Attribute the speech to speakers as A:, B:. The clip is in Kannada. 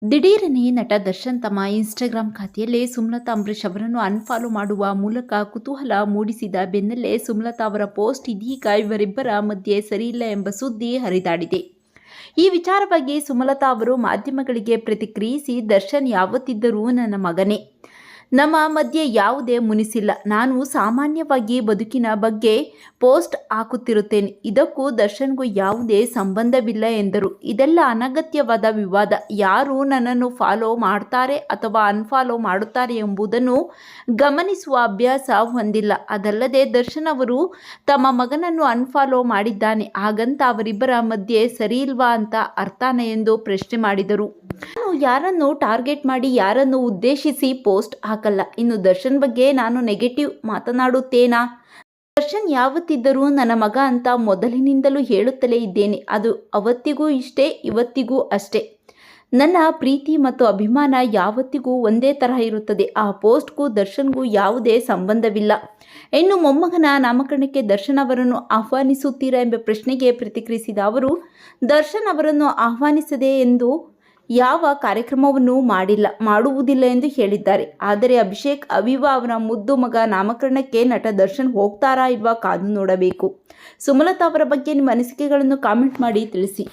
A: ದಿಢೀರನೆ ನಟ ದರ್ಶನ್ ತಮ್ಮ ಇನ್ಸ್ಟಾಗ್ರಾಂ ಖಾತೆಯಲ್ಲೇ ಸುಮಲತಾ ಅಂಬರೀಶ್ ಅವರನ್ನು ಅನ್ಫಾಲೋ ಮಾಡುವ ಮೂಲಕ ಕುತೂಹಲ ಮೂಡಿಸಿದ ಬೆನ್ನಲ್ಲೇ ಸುಮಲತಾ ಅವರ ಪೋಸ್ಟ್ ಇದೀಗ ಇವರಿಬ್ಬರ ಮಧ್ಯೆ ಸರಿಯಿಲ್ಲ ಎಂಬ ಸುದ್ದಿ ಹರಿದಾಡಿದೆ. ಈ ವಿಚಾರವಾಗಿ ಸುಮಲತಾ ಅವರು ಮಾಧ್ಯಮಗಳಿಗೆ ಪ್ರತಿಕ್ರಿಯಿಸಿ, ದರ್ಶನ್ ಯಾವತ್ತಿದ್ದರೂ ನನ್ನ ಮಗನೇ. ನಮ್ಮ ಮಧ್ಯೆ ಯಾವುದೇ ಮುನಿಸಿಲ್ಲ. ನಾನು ಸಾಮಾನ್ಯವಾಗಿ ಬದುಕಿನ ಬಗ್ಗೆ ಪೋಸ್ಟ್ ಹಾಕುತ್ತಿರುತ್ತೇನೆ. ಇದಕ್ಕೂ ದರ್ಶನ್ಗೂ ಯಾವುದೇ ಸಂಬಂಧವಿಲ್ಲ ಎಂದರು. ಇದೆಲ್ಲ ಅನಗತ್ಯವಾದ ವಿವಾದ. ಯಾರು ನನ್ನನ್ನು ಫಾಲೋ ಮಾಡ್ತಾರೆ ಅಥವಾ ಅನ್ಫಾಲೋ ಮಾಡುತ್ತಾರೆ ಎಂಬುದನ್ನು ಗಮನಿಸುವ ಅಭ್ಯಾಸ ಹೊಂದಿಲ್ಲ. ಅದಲ್ಲದೆ ದರ್ಶನ್ ಅವರು ತಮ್ಮ ಮಗನನ್ನು ಅನ್ಫಾಲೋ ಮಾಡಿದ್ದಾನೆ, ಹಾಗಂತ ಅವರಿಬ್ಬರ ಮಧ್ಯೆ ಸರಿಯಿಲ್ವಾ ಅಂತ ಅರ್ಥನ ಎಂದು ಪ್ರಶ್ನೆ ಮಾಡಿದರು. ನಾನು ಯಾರನ್ನು ಟಾರ್ಗೆಟ್ ಮಾಡಿ ಯಾರನ್ನು ಉದ್ದೇಶಿಸಿ ಪೋಸ್ಟ್ ಹಾಕಲ್ಲ. ಇನ್ನು ದರ್ಶನ್ ಬಗ್ಗೆ ನಾನು ನೆಗೆಟಿವ್ ಮಾತನಾಡುತ್ತೇನಾ? ದರ್ಶನ್ ಯಾವತ್ತಿದ್ದರೂ ನನ್ನ ಮಗ ಅಂತ ಮೊದಲಿನಿಂದಲೂ ಹೇಳುತ್ತಲೇ ಇದ್ದೇನೆ. ಅದು ಅವತ್ತಿಗೂ ಇಷ್ಟೇ, ಇವತ್ತಿಗೂ ಅಷ್ಟೇ. ನನ್ನ ಪ್ರೀತಿ ಮತ್ತು ಅಭಿಮಾನ ಯಾವತ್ತಿಗೂ ಒಂದೇ ತರಹ ಇರುತ್ತದೆ. ಆ ಪೋಸ್ಟ್ಗೂ ದರ್ಶನ್ಗೂ ಯಾವುದೇ ಸಂಬಂಧವಿಲ್ಲ. ಇನ್ನು ಮೊಮ್ಮಗನ ನಾಮಕರಣಕ್ಕೆ ದರ್ಶನ್ ಅವರನ್ನು ಆಹ್ವಾನಿಸುತ್ತೀರಾ ಎಂಬ ಪ್ರಶ್ನೆಗೆ ಪ್ರತಿಕ್ರಿಯಿಸಿದ ಅವರು, ದರ್ಶನ್ ಅವರನ್ನು ಆಹ್ವಾನಿಸದೆ ಎಂದು ಯಾವ ಕಾರ್ಯಕ್ರಮವನ್ನು ಮಾಡುವುದಿಲ್ಲ ಎಂದು ಹೇಳಿದ್ದಾರೆ. ಆದರೆ ಅಭಿಷೇಕ್ ಅವಿವಾ ಅವರ ಮುದ್ದು ಮಗ ನಾಮಕರಣಕ್ಕೆ ನಟ ದರ್ಶನ್ ಹೋಗ್ತಾರಾ ಇಲ್ವಾ ಕಾದು ನೋಡಬೇಕು. ಸುಮಲತಾ ಅವರ ಬಗ್ಗೆ ನಿಮ್ಮ ಅನಿಸಿಕೆಗಳನ್ನು ಕಾಮೆಂಟ್ ಮಾಡಿ ತಿಳಿಸಿ.